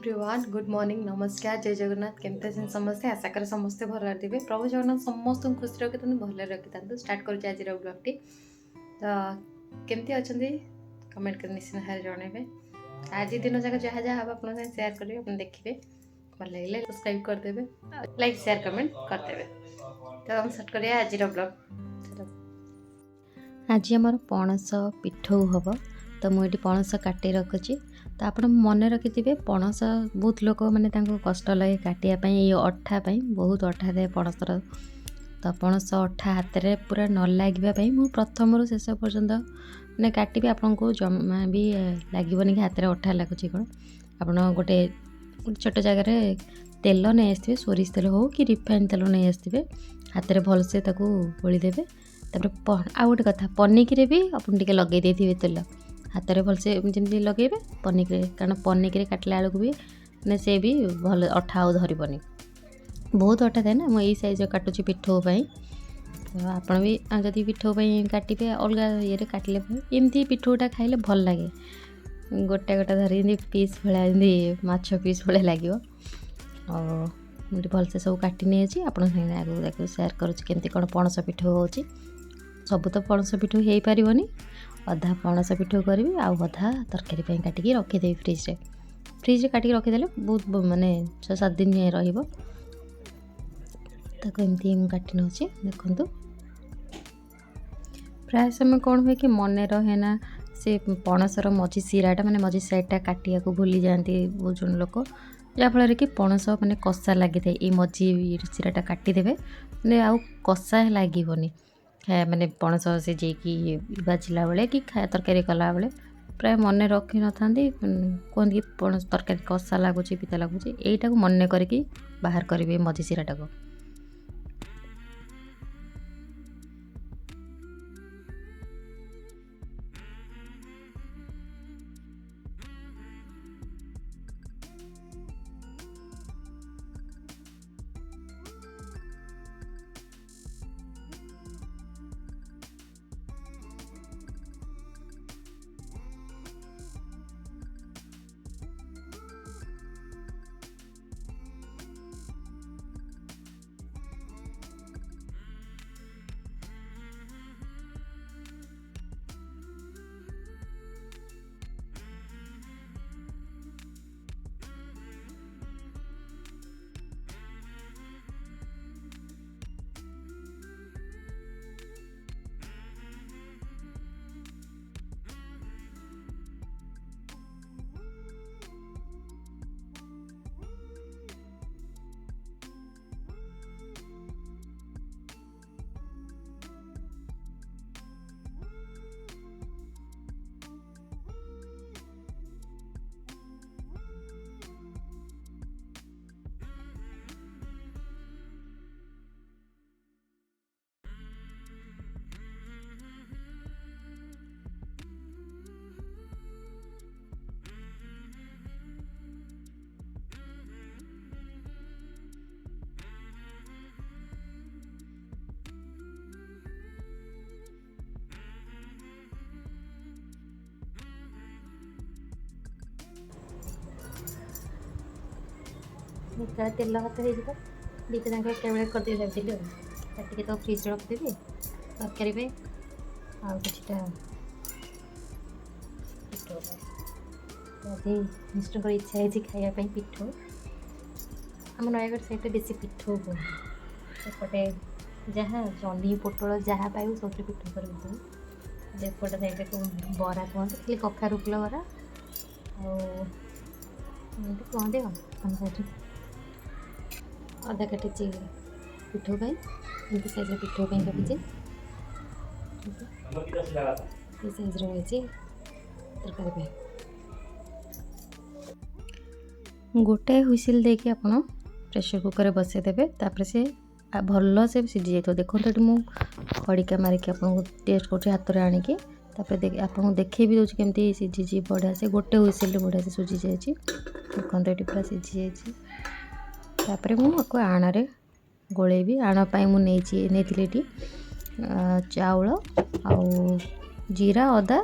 Everyone good morning नमस्कार जय जगन्नाथ केमते अछन समस्ते आशा करे समस्ते भल थे प्रभु जगन्नाथ समस्त खुशी रखी भल रखी था स्टार्ट कर आज ब्लॉग टी तो केमती अच्छा कमेंट कर निश्चित भाव जनइबे आज दिन जाक जहाँ जहाँ हम आप सेयार करेंगे आप देखिए भल लगे सब्सक्राइब करदे लाइक शेयर कमेंट करदे तो हम स्टार्ट करिए आज ब्लॉग। आज आमर पणस पिठौ हम तो मुझे पणस काटी रखुची तो आप मन रखिथे पणस बहुत लोक मैंने कष्ट लगे काटापी ये अठा बहुत अठा दे पणसर तो पणस अठा हाथ में पूरा न लगे मुझे प्रथम शेष पर्यंत मैंने काटि आपन को जमा भी लगे कि हाथ में अठा लगुच कौन आप गोटे छोट जगार तेल नहीं आसवे सोरिष तेल हो कि रिफाइन तेल नहीं आसवे हाथ में भलसे गोलीदेवे तापर आ गोटे कथा पनिकी भी आपन टे लगे देते तेल हाथ में भलसे जमी लगे पनिक कारण पनिक काटला बेलू भी ने से भी भल अठा आउ धरबनी बहुत अठा थाए ना मुझे साइज काटुची पिठौ तो आपड़ भी जदि पिठौ काटे अलग ये काटिले एमती पिठौटा खाइले भल लगे गोटा गोटा धरी पीस भाया माछ पीस भाया लगे और मुझे भलसे सब काटी नहीं आपण आगे देखो सेयार करुँच कौन पणस पिठौ हो सब तो पणस पिठौ हो पारनी अधा पणस पिठौ करी आधा तरकारी काटिकी रखीदेवी फ्रिज काटिकी रखीदे बहुत माने 6-7 दिन जाए रमती काटि नौ देखु प्राय समय कौन हुए कि मन रहे ना से पणसर मझी सिराटा माने मझी साइडटा काटिया को भूली जाती बहुत जन लोक जहाँफल कि पणस माने कषा लगी था ये मझी सिराटा काटिदेवे माने आउ कषा लगनी मैंने पणस सिझेकी बाजिला बेले कि तरकारी कला बेले प्राय मन रखी न था कहते कि पणस तरकारी कषा लगुच पिता लगुच यहीटा को मन करके बाहर करेंगे मझी सिराटा को। मिठा तेल हाथ हो दीटा जाक एक करदे भाई काटिकी तो फ्रिज रखिदेवी तरकारी आउ किटा पिठौ आज मिस्टर इच्छा है खायापी पिठौ आम नयगढ़ साइड बेसी पिठौ एपटे जहाँ जन्ही पोटल जहाँ पाइबू सब पिठौ कर एपटे साइड बरा कहते खाली कखारू फुल बरा कहते हम साइड अदा काटी पिठौ एमती साइज पिठौ काटी साइज रही तरकारी गोटे हुइसिल देके आप प्रेशर कुकर बसईदेवे तापर से भल से सीझी जाए देखो ये मुझे खड़िका मारिकी आपको टेस्ट कर हाथ में आणिकी आपको देखे भी दूसरी केमती सीझी बढ़िया से गोटे हुइसिल बढ़िया से सुझी जाए देखो ये पूरा सीझी जाए मुझे आणारे गोलेबी आणापी मुझे चाउल आउ जीरा अदा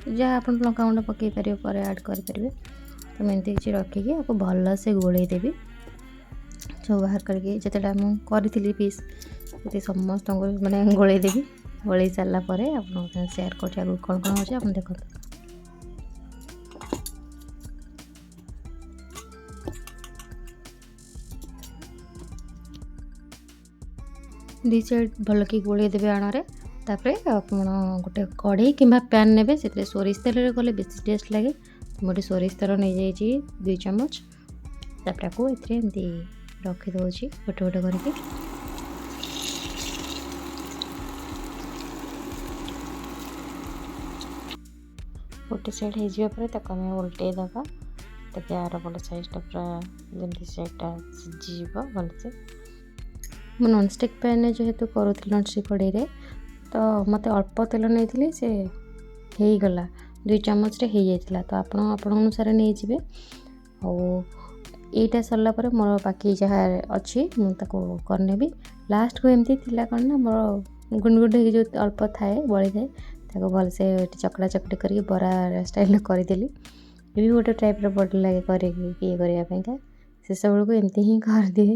जहाँ आप लंका गुंड पकई पारे आड करें तो मैं एमती किसी रखिकी आपको भल से गोले देवी सब बाहर करके जितेटा मुझे पीस ये समस्त मैंने गोले देवी गोले सारापर आप सेयार कर कौन कौन अच्छे आप देखो दी साइड भल कि गोले देवे आण तापर आप गोटे कढ़ई कि पैन ने से सोरिष तेल गले बेस टेस्ट लगे मोटे सोरिष तेल नहीं जाइए 2 चम्मच तापर आपको एमती रखीदे गोटे गोटे करके गोटे साइड हो उल्टे दबा ताकि यार बड़ साइजटा पूरा जमी साइडटा सीझी भलसे मु नॉनस्टिक पैन जेहेतु करूँ नॉनस्टिक कढ़ई तो मत अल्प तेल नहीं से हो गला 2 चम्मच रे हो जाता तो आपण अनुसार नहीं जाए आईटा सरला मोर बाकी जहाँ अच्छी मुझे करनेबी लास्ट को एमती कौन ना मोर गुंड गुंड जो अल्प थाए बड़ी थाए भलसे चकड़ा चकड़ी करके बरा स्टाइल करदेली ये भी गोटे टाइप बड़ लगे करने से सब को एमती ही कर दिए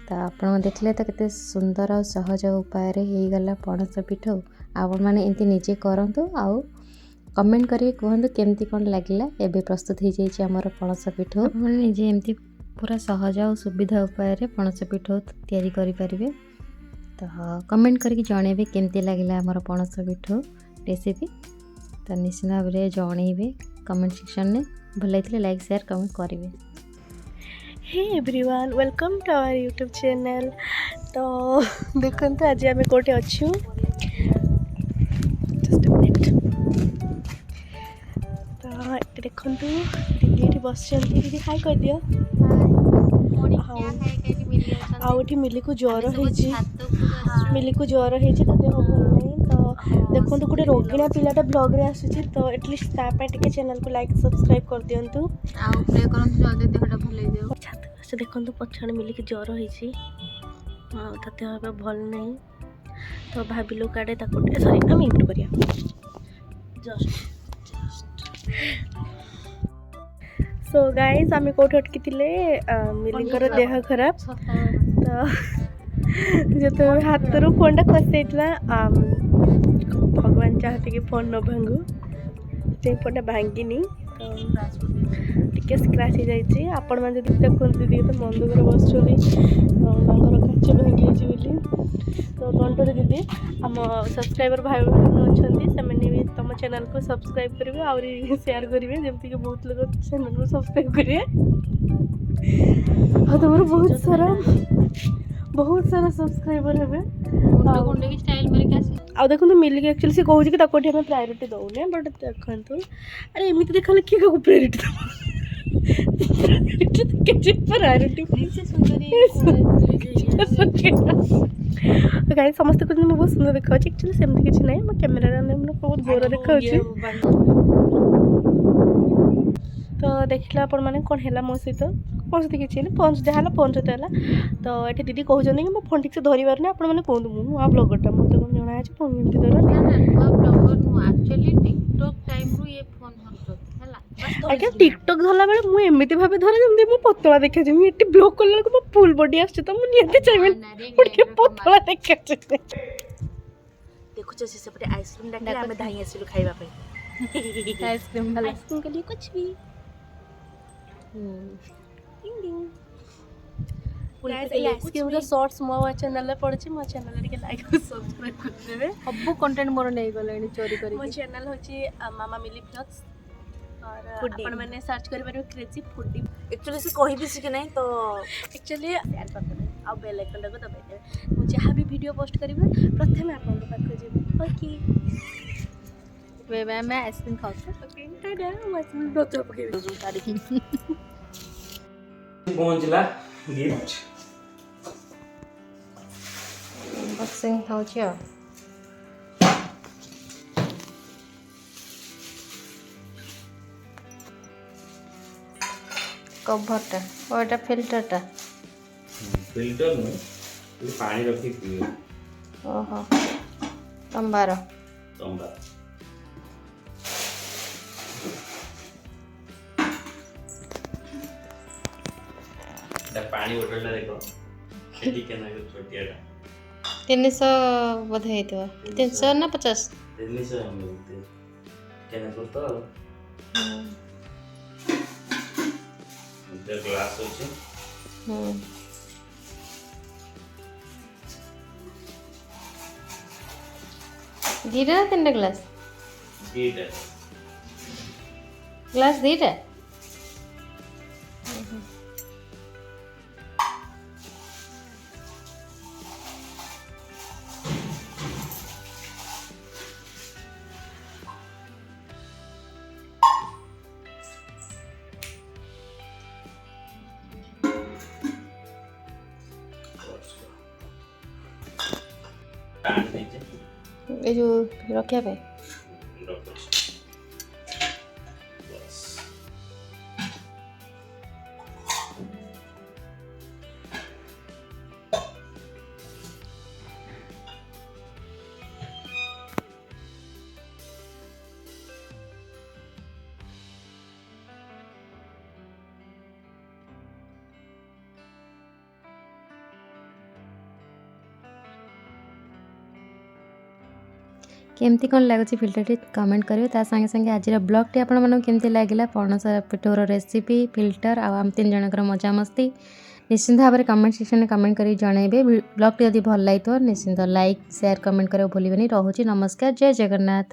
तो आप देखले तो केते सुंदर और सहज उपाय हो गला पणस पिठ आपण मैंने एमती निजे करंतु आउ कमेंट करके कहतु केमती कौन लगे एबे प्रस्तुत हो जाइए आमर पणस पिठ मैंने निजे एमती पूरा सहज और सुविधा उपाय पणस पिठ तैयारी करें तो कमेंट करके जनइबे केमती लगे आमर पणस पिठ रेसिपी तो निश्चित भाव में जनइबे कमेंट सेक्शन में भल लगे लाइक शेयर कमेंट करेंगे। Hey everyone welcome to our YouTube channel तो देखो तो आज आम कौटे अच्छु जस्ट अ मिनट तो ये देखो दीदी बस दीदी हाई कर दियो आउटी मिली को ज्वर हो मिली को ज्वर हो देह भल नहीं तो देखो गोटे रोगिणा पिलाटा ब्लॉग रे आसुची तो एटलिस्ट तापाई टिके चैनल को लाइक सब्सक्राइब कर दियंतु आ प्रे करन जल्दी देहटा भल हो जाओ से देखो पछाड़ मिली कि ज्वर होती देह भल नहीं तो भाविलु काड़े सॉरी आम इम्प्रूव करिया सो गाइस आम कौट अटकी मिलींकर देह खराब तो जो हाथ रू फोन टा खसी भगवान चाहते कि फोन न भांगू से फोन भांगिनी टिके स्क्राच हो जाइए आपण मैंने जब देखते दीदी तो मन दुखर बस काच भांगी तो दंडरे दीदी आम सब्सक्राइबर भाई बहन अच्छा से भी तुम चैनल को सब्सक्राइब करेंगे आहरी शेयर करेंगे जमती कि बहुत लोग चैनल को सब्सक्राइब करेंगे हाँ तुम बहुत सारा सब्सक्राइबर हे आ देखो मिलिक एक्चुअली से कहूँ कि आम प्रायोरीटी दौने बट देखु अरे एमती देखा किए क्या प्रायोरीटी प्रायोरीटी गाइस समस्त कहते बहुत सुंदर देखा एक्चुअली सेमती किसी ना मो कैमेरा बहुत गोरा देखा तो देखला आपण मैंने कौन है मो सहित कौन सहित किसी पंच जहाँ पंच तो है तो ये दीदी कहते कि मो फोन ठीक से धरी पारे आप मैंने कहूँ मुझे नुआ ब्लॉगरटा मत कौन जना है फोन एमती आज्ञा टिकटक धरला बेले मुझे एमती भाव धरे जमी मो पतला देखा ये ब्लॉग कला मो फुल बॉडी आसছে तो मुझे चाहिए पतला देखा देखो से पटे आइसक्रीम डाके आमे धाई आसिलु खाइबा पे आइसक्रीम के लिए कुछ भी डिंग डिंग गाइस ये आइसक्रीम रो शॉर्ट्स मो चैनल रे पड़छि मो चैनल रे लाइक और सब्सक्राइब कर देबे सब कंटेंट मोर नै गलेनी चोरी करी मो चैनल होछि मामा मिली व्लॉग्स और अपन मैंने सर्च कर बारे क्रेजी फूडी एक्चुअली से कहि भी कि नहीं तो एक्चुअली शेयर कर देबे आ बेल आइकन को दबाइबे मु जहाँ भी वीडियो पोस्ट करिबे प्रथम आपन को पाख जेबे ओके वे मैं आइसक्रीम खाऊं ओके टाटा मैं आइसक्रीम डॉक्टर पके दो तारीख पहुंचला गिफ्ट अनबॉक्सिंग हो छियो कभरटा और एटा फिल्टरटा फिल्टर में पानी रखी पियो ओहो तंबार तंबा पानी बोतल देखो खेती के ना छोटियाटा 300 बोधे ହେଇଥିବ 300 ନା 50 ଜିନିଷ ଏମିତି କେନା କରତ ଗୋଟେ ଗ୍ଲାସ୍ ଅଛି ଦିଟା ନା ତିନିଟା ଗ୍ଲାସ୍ ଦିଟା ଗ୍ଲାସ୍ ଦିଟା ପାଣି ଦେଇଛି ଏ ଯୋଉ ରଖିବା ପାଇଁ ରଖୁଛି ବାସ୍ केमती कौन लगुच फिल्टरटी कमेंट करेंगे ता संगे संगे आज ब्लॉगटी आपण केमती लगे पणस पिठोर रेसिपी फिल्टर आम 3 जनकर मजा मस्ती निश्चिंत भाव में कमेंट सेक्शन में कमेंट कर जनइबे ब्लॉगटी यदि भल लगी तो निश्चिंत लाइक शेयर कमेंट करें भूलिए। रोची नमस्कार जय जगन्नाथ।